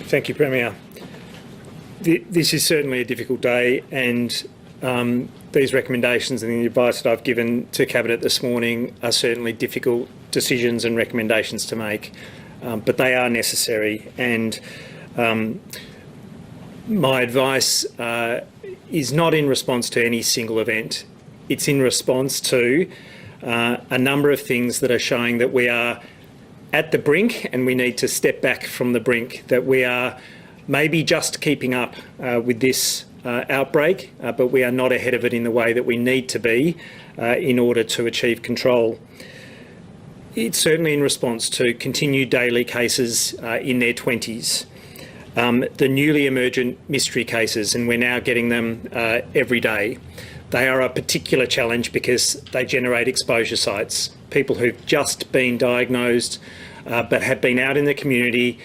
Thank you, Premier. This is certainly a difficult day, and these recommendations and the advice that I've given to Cabinet this morning are certainly difficult decisions and recommendations to make, but they are necessary. And my advice is not in response to any single event. It's in response to a number of things that are showing that we are at the brink and we need to step back from the brink, that we are maybe just keeping up with this outbreak, but we are not ahead of it in the way that we need to be in order to achieve control. It's certainly in response to continued daily cases in their 20s, the newly emergent mystery cases, and we're now getting them every day. They are a particular challenge because they generate exposure sites, people who've just been diagnosed but have been out in the community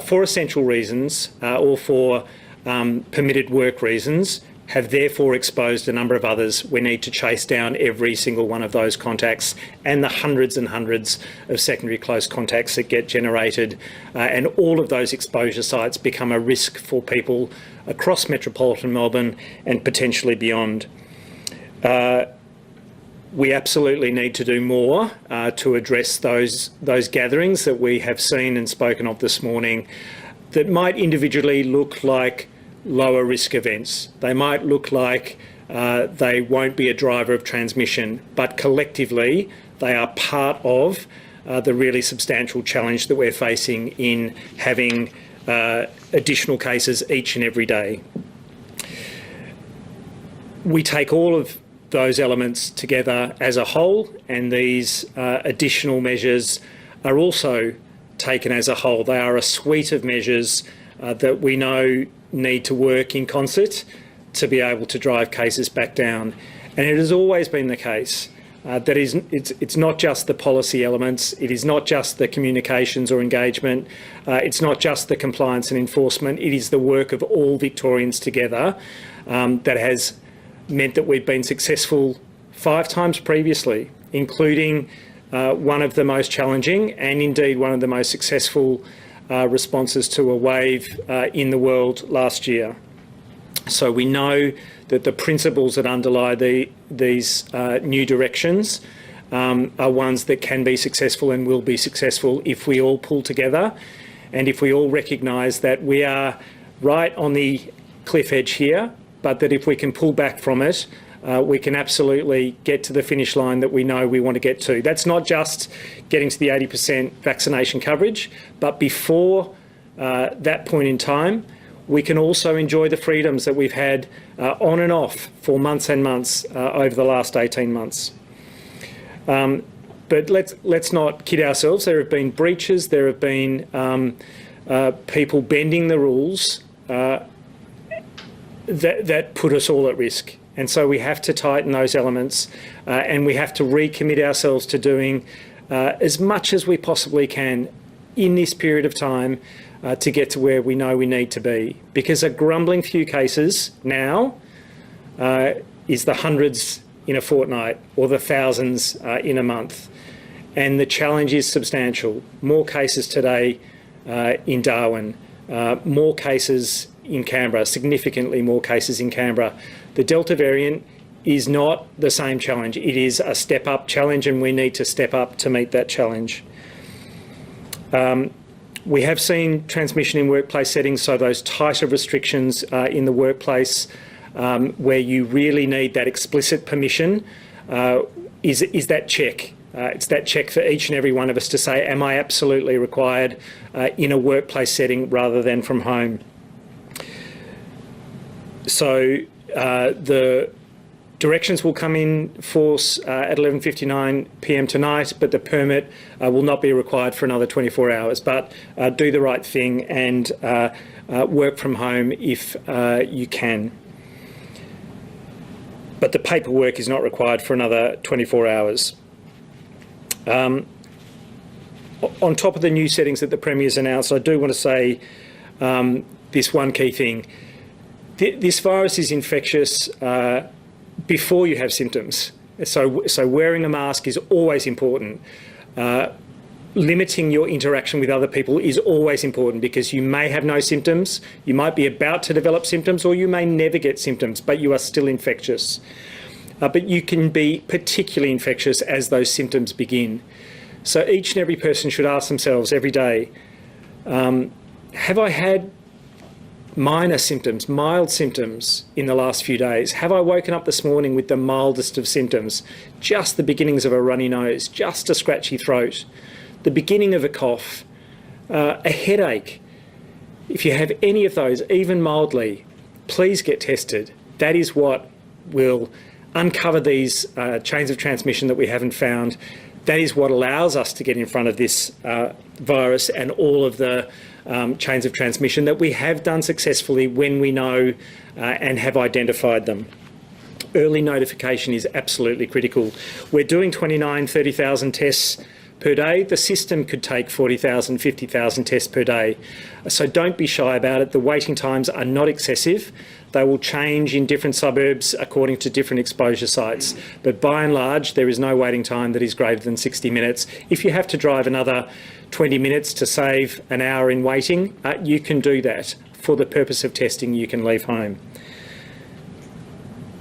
for essential reasons or for permitted work reasons, have therefore exposed a number of others. We need to chase down every single one of those contacts and the hundreds and hundreds of secondary close contacts that get generated, and all of those exposure sites become a risk for people across metropolitan Melbourne and potentially beyond. We absolutely need to do more to address those gatherings that we have seen and spoken of this morning that might individually look like lower risk events. They might look like they won't be a driver of transmission, but collectively they are part of the really substantial challenge that we're facing in having additional cases each and every day. We take all of those elements together as a whole, and these additional measures are also taken as a whole. They are a suite of measures that we know need to work in concert to be able to drive cases back down. And it has always been the case that it's not just the policy elements, it is not just the communications or engagement, it's not just the compliance and enforcement, it is the work of all Victorians together that has meant that we've been successful 5 times previously, including one of the most challenging and indeed one of the most successful responses to a wave in the world last year. So we know that the principles that underlie these new directions are ones that can be successful and will be successful if we all pull together and if we all recognise that we are right on the cliff edge here, but that if we can pull back from it, we can absolutely get to the finish line that we know we want to get to. That's not just getting to the 80% vaccination coverage, but before that point in time, we can also enjoy the freedoms that we've had on and off for months and months over the last 18 months. But let's not kid ourselves. There have been breaches, there have been people bending the rules that put us all at risk. And so we have to tighten those elements and we have to recommit ourselves to doing as much as we possibly can in this period of time to get to where we know we need to be. Because a grumbling few cases now is the hundreds in a fortnight or the thousands in a month. And the challenge is substantial. More cases today in Darwin, more cases in Canberra, significantly more cases in Canberra. The Delta variant is not the same challenge. It is a step-up challenge and we need to step up to meet that challenge. We have seen transmission in workplace settings, so those tighter restrictions in the workplace where you really need that explicit permission is that check. It's that check for each and every one of us to say, am I absolutely required in a workplace setting rather than from home? So the directions will come in force at 11:59 p.m. tonight, but the permit will not be required for another 24 hours. But do the right thing and work from home if you can. But the paperwork is not required for another 24 hours. On top of the new settings that the Premier's announced, I do want to say this one key thing. This virus is infectious before you have symptoms. So wearing a mask is always important. limiting your interaction with other people is always important, because you may have no symptoms, you might be about to develop symptoms, or you may never get symptoms, but you are still infectious. But you can be particularly infectious as those symptoms begin. So each and every person should ask themselves every day, have I had minor symptoms, mild symptoms in the last few days? Have I woken up this morning with the mildest of symptoms? Just the beginnings of a runny nose, just a scratchy throat, the beginning of a cough, a headache. If you have any of those, even mildly, please get tested. That is what will uncover these chains of transmission that we haven't found. That is what allows us to get in front of this virus and all of the chains of transmission that we have done successfully when we know and have identified them. Early notification is absolutely critical. We're doing 29,000, 30,000 tests per day. The system could take 40,000, 50,000 tests per day. So don't be shy about it. The waiting times are not excessive. They will change in different suburbs according to different exposure sites. But by and large, there is no waiting time that is greater than 60 minutes. If you have to drive another 20 minutes to save an hour in waiting, you can do that. For the purpose of testing, you can leave home.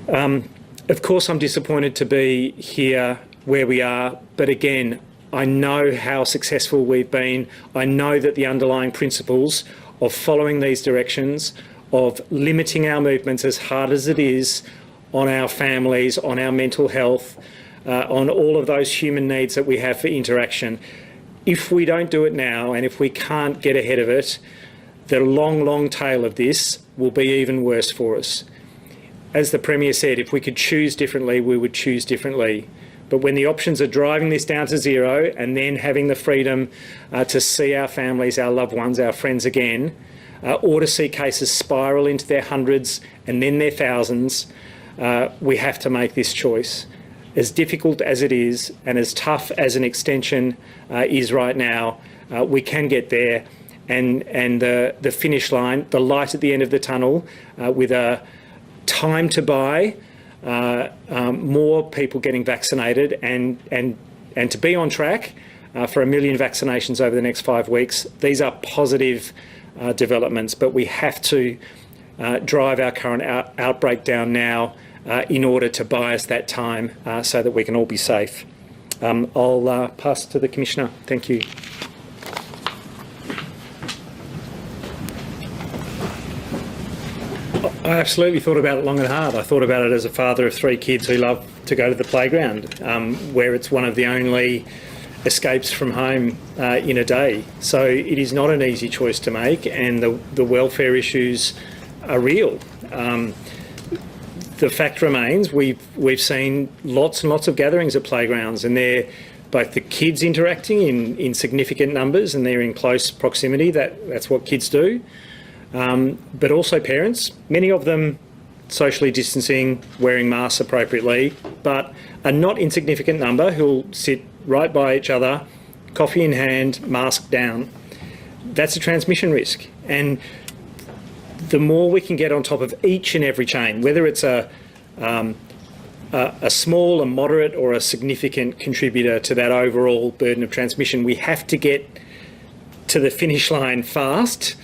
Of course, I'm disappointed to be here where we are, but again, I know how successful we've been. I know that the underlying principles of following these directions, of limiting our movements as hard as it is on our families, on our mental health, on all of those human needs that we have for interaction. If we don't do it now, and if we can't get ahead of it, the long, long tail of this will be even worse for us. As the Premier said, if we could choose differently, we would choose differently. But when the options are driving this down to zero and then having the freedom to see our families, our loved ones, our friends again, or to see cases spiral into their hundreds and then their thousands, we have to make this choice. As difficult as it is and as tough as an extension is right now, we can get there. And the finish line, the light at the end of the tunnel, with a time to buy, more people getting vaccinated and to be on track for 1 million vaccinations over the next 5 weeks. These are positive developments, but we have to drive our current outbreak down now in order to buy us that time so that we can all be safe. I'll pass to the Commissioner. Thank you. I absolutely thought about it long and hard. I thought about it as a father of 3 kids who love to go to the playground, where it's one of the only escapes from home in a day. So it is not an easy choice to make, and the welfare issues are real. The fact remains, we've seen lots and lots of gatherings at playgrounds, and they're both the kids interacting in significant numbers, and they're in close proximity. That's what kids do. But also parents, many of them socially distancing, wearing masks appropriately, but a not insignificant number who'll sit right by each other, coffee in hand, mask down. That's a transmission risk. And the more we can get on top of each and every chain, whether it's a small, a moderate or a significant contributor to that overall burden of transmission, we have to get to the finish line fast,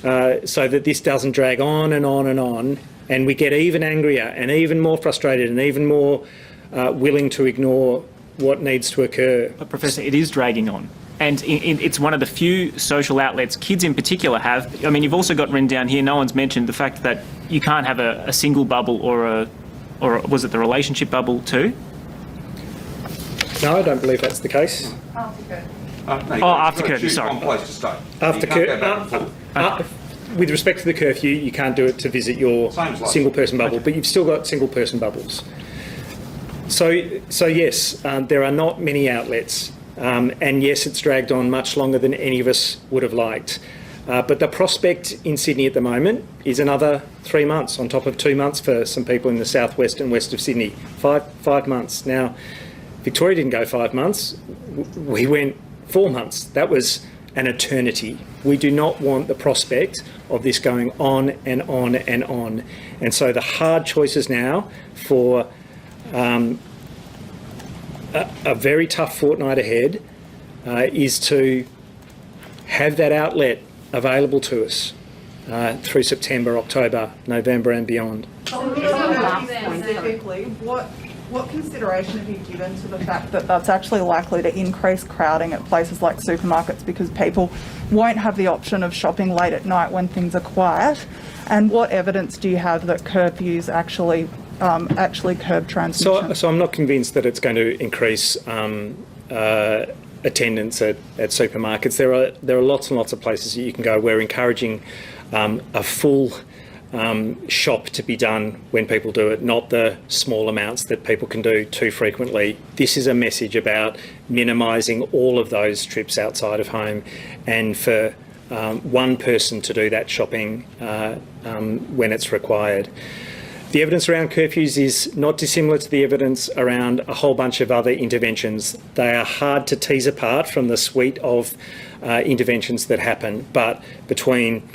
so that this doesn't drag on and on and on, and we get even angrier and even more frustrated and even more willing to ignore what needs to occur. But Professor, it is dragging on. And it's one of the few social outlets kids in particular have. I mean, you've also got written down here, no one's mentioned the fact that you can't have a single bubble or was it the relationship bubble too? No, I don't believe that's the case. After curfew, sorry. One place to stay. After curfew, with respect to the curfew, you can't do it to visit your single-person bubble, but you've still got single-person bubbles. So yes, there are not many outlets, and yes, it's dragged on much longer than any of us would have liked. But the prospect in Sydney at the moment is another 3 months on top of 2 months for some people in the southwest and west of Sydney. Five months. Now, Victoria didn't go 5 months. We went 4 months. That was an eternity. We do not want the prospect of this going on and on and on. And so the hard choices now for a very tough fortnight ahead is to have that outlet available to us through September, October, November and beyond. Specifically, what consideration have you given to the fact that that's actually likely to increase crowding at places like supermarkets because people won't have the option of shopping late at night when things are quiet? And what evidence do you have that curfews actually curb transmission? So I'm not convinced that it's going to increase attendance at supermarkets. There are lots and lots of places that you can go. We're encouraging a full shop to be done when people do it, not the small amounts that people can do too frequently. This is a message about minimising all of those trips outside of home, and for one person to do that shopping when it's required. The evidence around curfews is not dissimilar to the evidence around a whole bunch of other interventions. They are hard to tease apart from the suite of interventions that happen, but between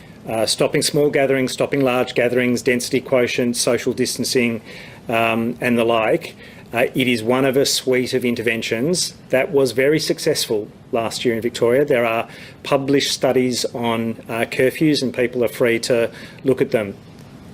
stopping small gatherings, stopping large gatherings, density quotient, social distancing and the like, it is one of a suite of interventions that was very successful last year in Victoria. There are published studies on curfews and people are free to look at them.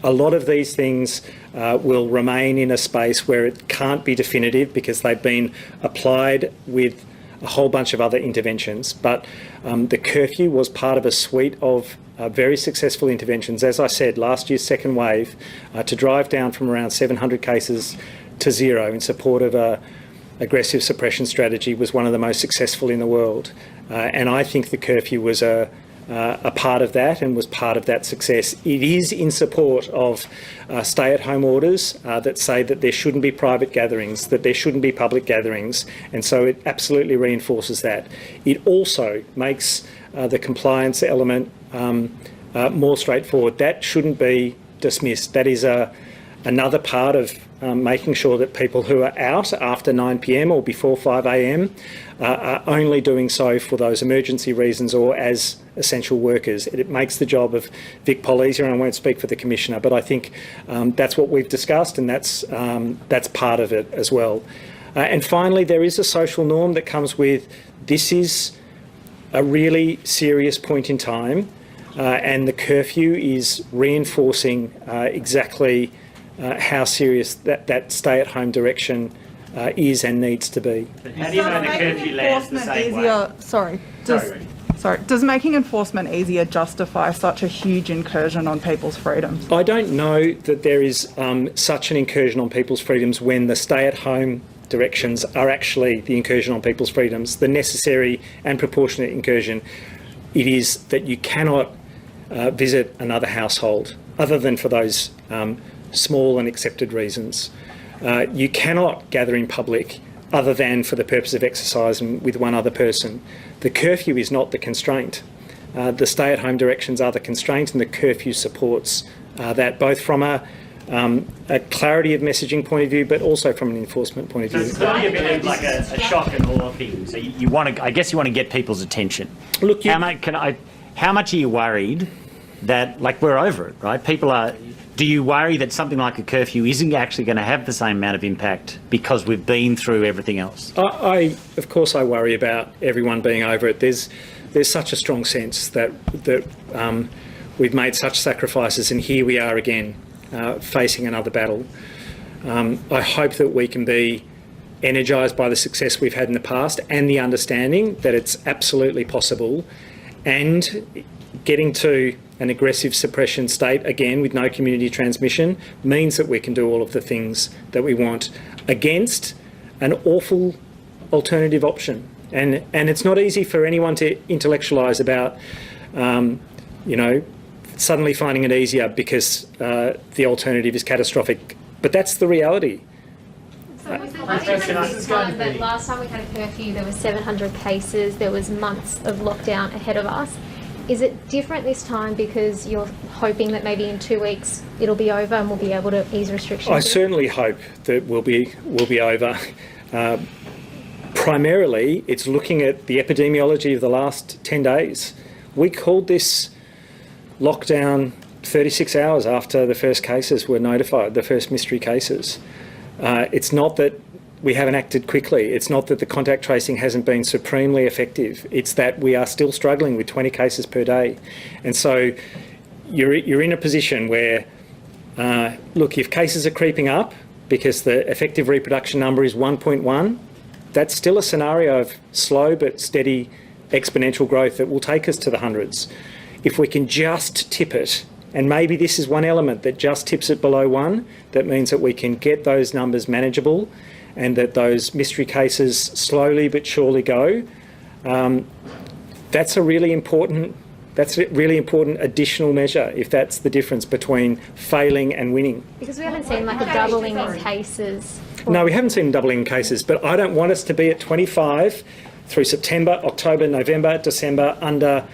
A lot of these things will remain in a space where it can't be definitive because they've been applied with a whole bunch of other interventions. But the curfew was part of a suite of very successful interventions. As I said, last year's second wave, to drive down from around 700 cases to zero in support of a aggressive suppression strategy was one of the most successful in the world. And I think the curfew was a part of that and was part of that success. It is in support of stay-at-home orders that say that there shouldn't be private gatherings, that there shouldn't be public gatherings, and so it absolutely reinforces that. It also makes the compliance element more straightforward. That shouldn't be dismissed. That is another part of making sure that people who are out after 9 p.m. or before 5 a.m. Are only doing so for those emergency reasons or as essential workers. It makes the job of Vic Poll easier, and I won't speak for the Commissioner, but I think that's what we've discussed, and that's part of it as well. And finally, there is a social norm that comes with this is a really serious point in time, and the curfew is reinforcing exactly how serious that stay-at-home direction is and needs to be. How do you know the curfew lands the same way? Does making enforcement easier justify such a huge incursion on people's freedoms? I don't know that there is such an incursion on people's freedoms when the stay-at-home directions are actually the incursion on people's freedoms. The necessary and proportionate incursion, it is that you cannot visit another household other than for those small and accepted reasons. You cannot gather in public other than for the purpose of exercising with one other person. The curfew is not the constraint. The stay-at-home directions are the constraint, and the curfew supports that, both from a clarity of messaging point of view, but also from an enforcement point of view. It's clearly a bit of like a shock and awe thing. So you want to, I guess, you want to get people's attention. Look, how much are you worried that, like, we're over it, right? People are. Do you worry that something like a curfew isn't actually going to have the same amount of impact because we've been through everything else? Of course, I worry about everyone being over it. There's such a strong sense that we've made such sacrifices, and here we are again, facing another battle. I hope that we can be energised by the success we've had in the past and the understanding that it's absolutely possible, and getting to an aggressive suppression state, again with no community transmission, means that we can do all of the things that we want against an awful alternative option. And it's not easy for anyone to intellectualise about, suddenly finding it easier because the alternative is catastrophic. But that's the reality. So was the difference this time that last time we had a curfew, there were 700 cases, there was months of lockdown ahead of us. Is it different this time because you're hoping that maybe in 2 weeks it'll be over and we'll be able to ease restrictions? I certainly hope that we'll be over. Primarily, it's looking at the epidemiology of the last 10 days. We called this lockdown 36 hours after the first cases were notified, the first mystery cases. It's not that we haven't acted quickly. It's not that the contact tracing hasn't been supremely effective. It's that we are still struggling with 20 cases per day. And so you're in a position where, look, if cases are creeping up because the effective reproduction number is 1.1, that's still a scenario of slow but steady exponential growth that will take us to the hundreds. If we can just tip it, and maybe this is one element that just tips it below 1, that means that we can get those numbers manageable and that those mystery cases slowly but surely go. That's a really important additional measure, if that's the difference between failing and winning. Because we haven't seen like a doubling in cases. No, we haven't seen doubling in cases, but I don't want us to be at 25 through September, October, November, December under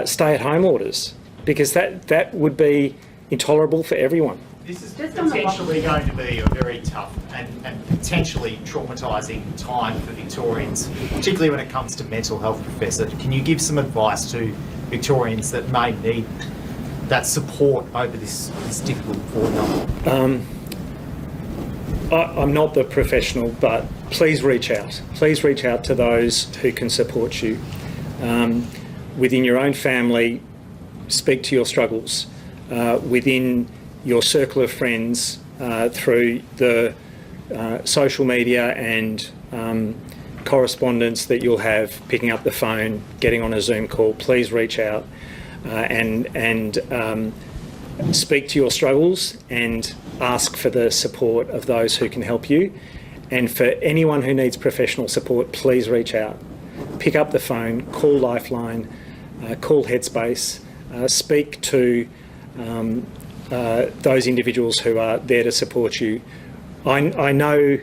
stay-at-home orders, because that would be intolerable for everyone. This is potentially going to be a very tough and potentially traumatising time for Victorians, particularly when it comes to mental health, Professor. Can you give some advice to Victorians that may need that support over this difficult fortnight? I'm not the professional, but please reach out. Please reach out to those who can support you. Within your own family, speak to your struggles. Within your circle of friends, through the social media and correspondence that you'll have, picking up the phone, getting on a Zoom call, please reach out and speak to your struggles and ask for the support of those who can help you. And for anyone who needs professional support, please reach out. Pick up the phone, call Lifeline, call Headspace, speak to those individuals who are there to support you. I know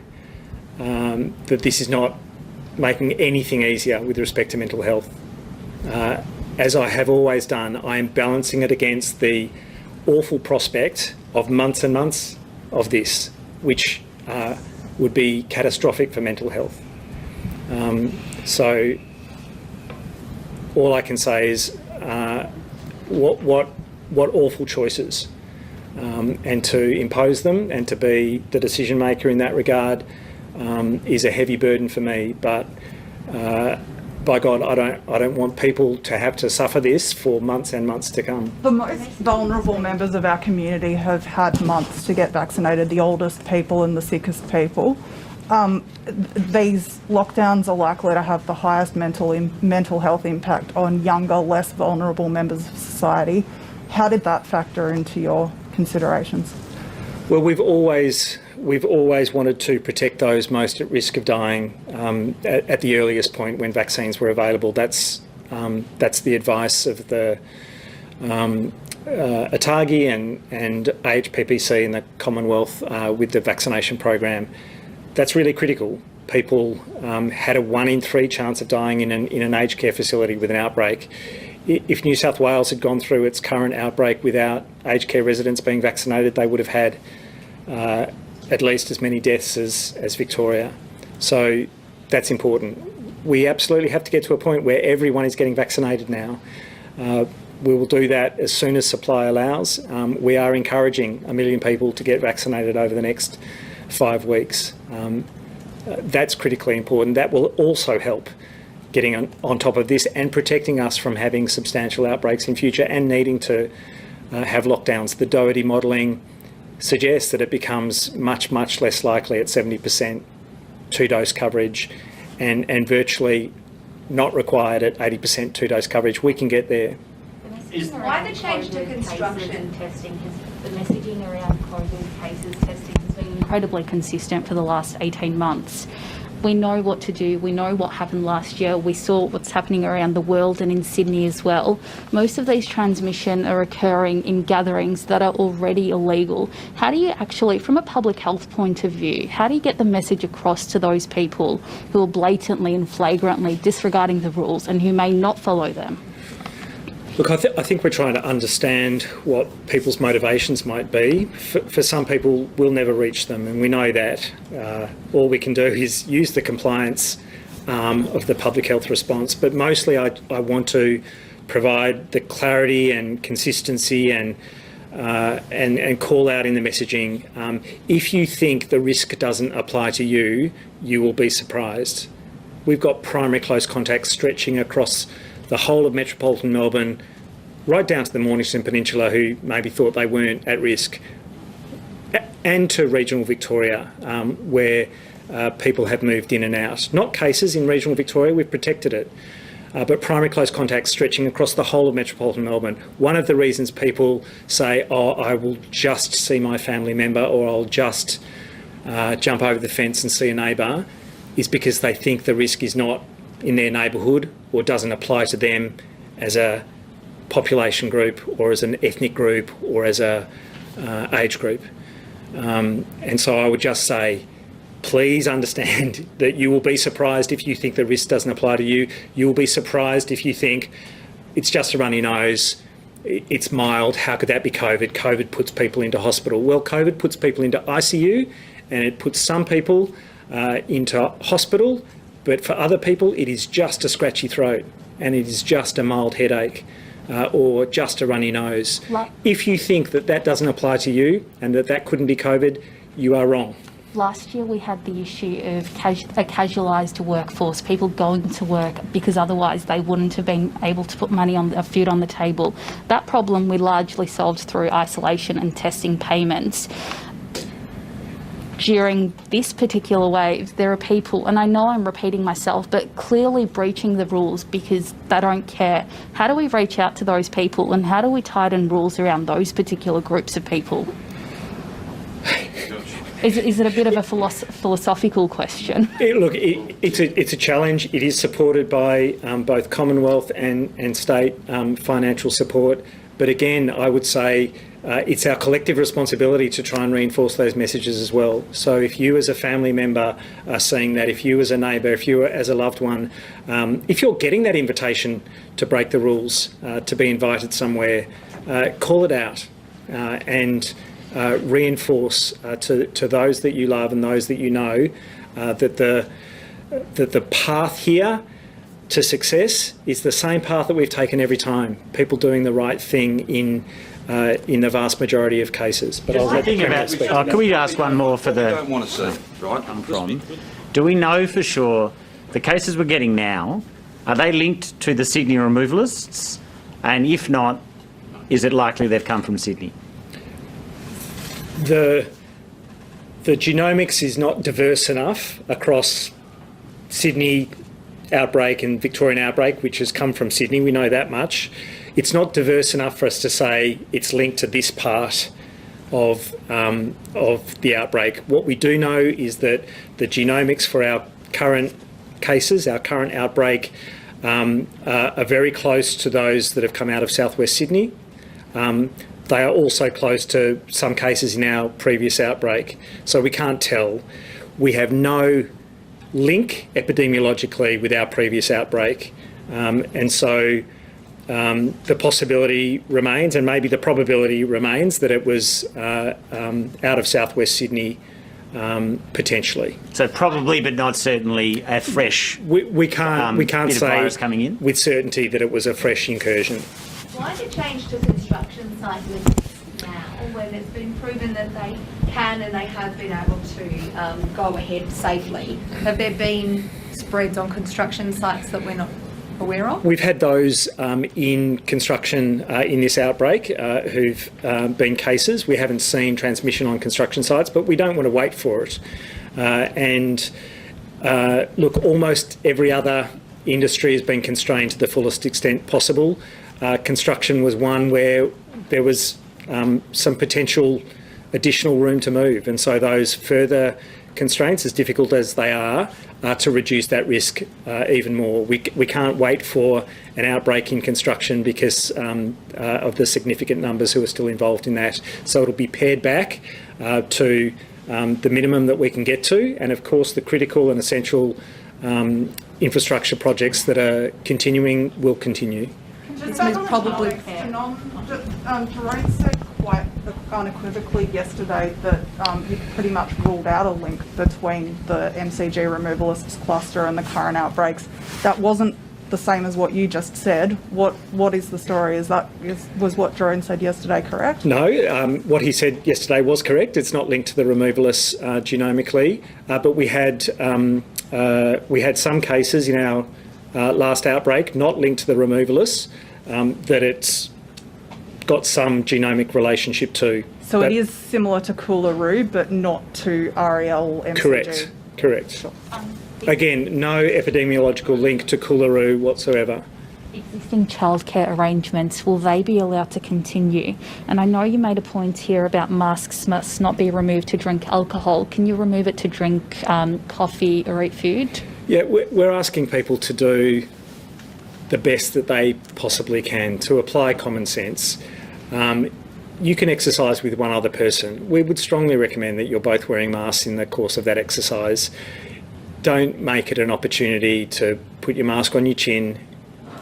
that this is not making anything easier with respect to mental health. As I have always done, I am balancing it against the awful prospect of months and months of this, which would be catastrophic for mental health. So all I can say is what awful choices, and to impose them and to be the decision maker in that regard is a heavy burden for me. But by God, I don't want people to have to suffer this for months and months to come. The most vulnerable members of our community have had months to get vaccinated, the oldest people and the sickest people. These lockdowns are likely to have the highest mental health impact on younger, less vulnerable members of society. How did that factor into your considerations? Well, we've always wanted to protect those most at risk of dying at the earliest point when vaccines were available. That's the advice of the ATAGI and AHPPC in the Commonwealth with the vaccination program. That's really critical. People had a 1 in 3 chance of dying in an aged care facility with an outbreak. If New South Wales had gone through its current outbreak without aged care residents being vaccinated, they would have had at least as many deaths as Victoria. So that's important. We absolutely have to get to a point where everyone is getting vaccinated now. We will do that as soon as supply allows. We are encouraging 1 million people to get vaccinated over the next 5 weeks. That's critically important. That will also help getting on top of this and protecting us from having substantial outbreaks in future and needing to have lockdowns. The Doherty modelling suggests that it becomes much, much less likely at 70% 2-dose coverage and virtually not required at 80% 2-dose coverage. We can get there. Why the change to construction? The messaging around COVID cases testing has been incredibly consistent for the last 18 months. We know what to do. We know what happened last year. We saw what's happening around the world and in Sydney as well. Most of these transmission are occurring in gatherings that are already illegal. How do you actually, from a public health point of view, how do you get the message across to those people who are blatantly and flagrantly disregarding the rules and who may not follow them? Look, I think we're trying to understand what people's motivations might be. For some people, we'll never reach them, and we know that. All we can do is use the compliance of the public health response. But mostly I want to provide the clarity and consistency and and call out in the messaging. If you think the risk doesn't apply to you, you will be surprised. We've got primary close contacts stretching across the whole of metropolitan Melbourne, right down to the Mornington Peninsula, who maybe thought they weren't at risk, and to regional Victoria, where people have moved in and out. Not cases in regional Victoria, we've protected it. But primary close contacts stretching across the whole of metropolitan Melbourne. One of the reasons people say, oh, I will just see my family member, or I'll just jump over the fence and see a neighbour, is because they think the risk is not in their neighbourhood or doesn't apply to them as a population group or as an ethnic group or as a age group. And so I would just say, please understand that you will be surprised if you think the risk doesn't apply to you. You will be surprised if you think it's just a runny nose, it's mild, how could that be COVID? COVID puts people into hospital. Well, COVID puts people into ICU and it puts some people into hospital, but for other people it is just a scratchy throat and it is just a mild headache or just a runny nose. If you think that that doesn't apply to you and that that couldn't be COVID, you are wrong. Last year we had the issue of a casualised workforce, people going to work because otherwise they wouldn't have been able to put food on the table. That problem we largely solved through isolation and testing payments. During this particular wave, there are people, and I know I'm repeating myself, but clearly breaching the rules because they don't care. How do we reach out to those people and how do we tighten rules around those particular groups of people? Is it a bit of a philosophical question? It's a challenge. It is supported by both Commonwealth and state financial support. But again, I would say it's our collective responsibility to try and reinforce those messages as well. So if you as a family member are seeing that, if you as a neighbour, if you as a loved one, if you're getting that invitation to break the rules, to be invited somewhere, call it out and reinforce to those that you love and those that you know that the path here to success is the same path that we've taken every time. People doing the right thing in the vast majority of cases. But I'll let Premier speak. Can we ask one more for the? Don't want to see, right? I'm from. Do we know for sure the cases we're getting now, are they linked to the Sydney removalists? And if not, is it likely they've come from Sydney? The genomics is not diverse enough across Sydney outbreak and Victorian outbreak, which has come from Sydney. We know that much. It's not diverse enough for us to say it's linked to this part of the outbreak. What we do know is that the genomics for our current cases, our current outbreak, are very close to those that have come out of southwest Sydney. They are also close to some cases in our previous outbreak. So we can't tell. We have no link epidemiologically with our previous outbreak. And so the possibility remains, and maybe the probability remains, that it was out of southwest Sydney potentially. So probably, but not certainly, a fresh We can't bit of say virus coming in? with certainty that it was a fresh incursion. Why the change to construction site limits now, when it's been proven that they can and they have been able to go ahead safely? Have there been spreads on construction sites that we're not aware of? We've had those in construction in this outbreak who've been cases. We haven't seen transmission on construction sites, but we don't want to wait for it. Look, almost every other industry has been constrained to the fullest extent possible. Construction was one where there was some potential additional room to move, and so those further constraints, as difficult as they are to reduce that risk even more. We can't wait for an outbreak in construction because of the significant numbers who are still involved in that. So it'll be pared back to the minimum that we can get to, and of course the critical and essential infrastructure projects that are continuing will continue. Just probably Jerome said quite unequivocally yesterday that you pretty much ruled out a link between the MCG removalists cluster and the current outbreaks. That wasn't the same as what you just said. What is the story? Was what Jerome said yesterday correct? No, what he said yesterday was correct. It's not linked to the removalists genomically, but we had some cases in our last outbreak not linked to the removalists that it's got some genomic relationship to. So it is similar to Coolaroo, but not to REL MCG? Correct. Again, no epidemiological link to Coolaroo whatsoever. Existing childcare arrangements, will they be allowed to continue? And I know you made a point here about masks must not be removed to drink alcohol. Can you remove it to drink coffee or eat food? Yeah, we're asking people to do the best that they possibly can, to apply common sense. You can exercise with one other person. We would strongly recommend that you're both wearing masks in the course of that exercise. Don't make it an opportunity to put your mask on your chin,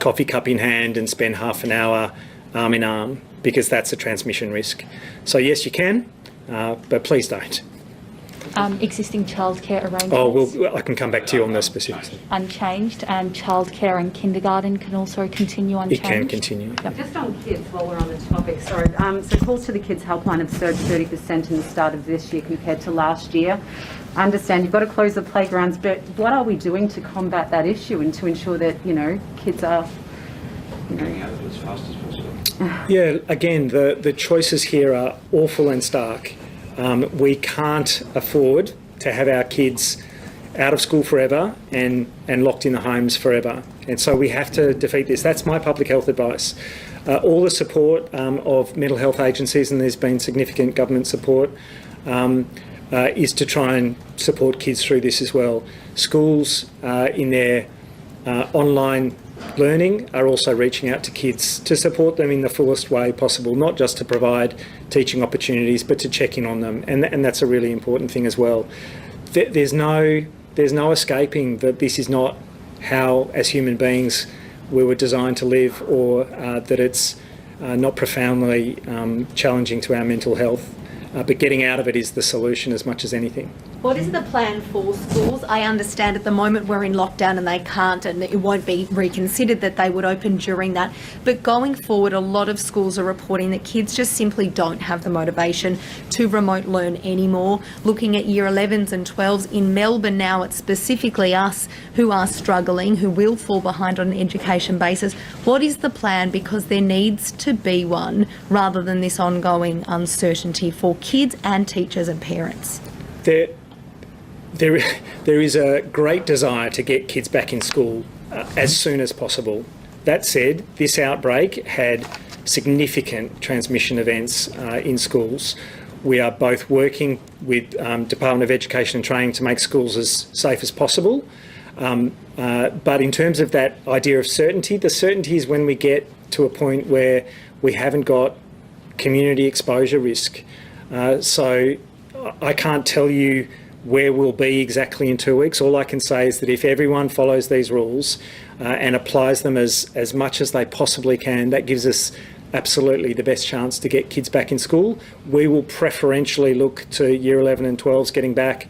coffee cup in hand, and spend half an hour arm in arm, because that's a transmission risk. So yes, you can, but please don't. Existing childcare arrangements? I can come back to you on those specifics. Unchanged, and childcare and kindergarten can also continue unchanged? It can continue. Yep. Just on kids, while we're on the topic, sorry. So calls to the Kids Helpline have surged 30% in the start of this year compared to last year. I understand you've got to close the playgrounds, but what are we doing to combat that issue and to ensure that, kids are, Getting out of it as fast as possible. Yeah, again, the choices here are awful and stark. We can't afford to have our kids out of school forever and locked in the homes forever. And so we have to defeat this. That's my public health advice. All the support of mental health agencies, and there's been significant government support, is to try and support kids through this as well. Schools in their online learning are also reaching out to kids to support them in the fullest way possible, not just to provide teaching opportunities, but to check in on them. And that's a really important thing as well. There's no escaping that this is not how, as human beings, we were designed to live, or that it's not profoundly challenging to our mental health. But getting out of it is the solution as much as anything. What is the plan for schools? I understand at the moment we're in lockdown and they can't, and it won't be reconsidered that they would open during that. But going forward, a lot of schools are reporting that kids just simply don't have the motivation to remote learn anymore. Looking at year 11s and 12s in Melbourne now, it's specifically us who are struggling, who will fall behind on an education basis. What is the plan? Because there needs to be one, rather than this ongoing uncertainty for kids and teachers and parents. There is a great desire to get kids back in school as soon as possible. That said, this outbreak had significant transmission events in schools. We are both working with Department of Education and Training to make schools as safe as possible. But in terms of that idea of certainty, the certainty is when we get to a point where we haven't got community exposure risk. So I can't tell you where we'll be exactly in 2 weeks. All I can say is that if everyone follows these rules and applies them as much as they possibly can, that gives us absolutely the best chance to get kids back in school. We will preferentially look to year 11 and 12s getting back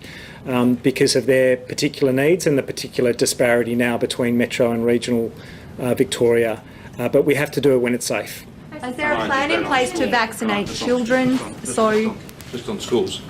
because of their particular needs and the particular disparity now between metro and regional Victoria. But we have to do it when it's safe. Is there a plan in place to vaccinate children? So Just on schools.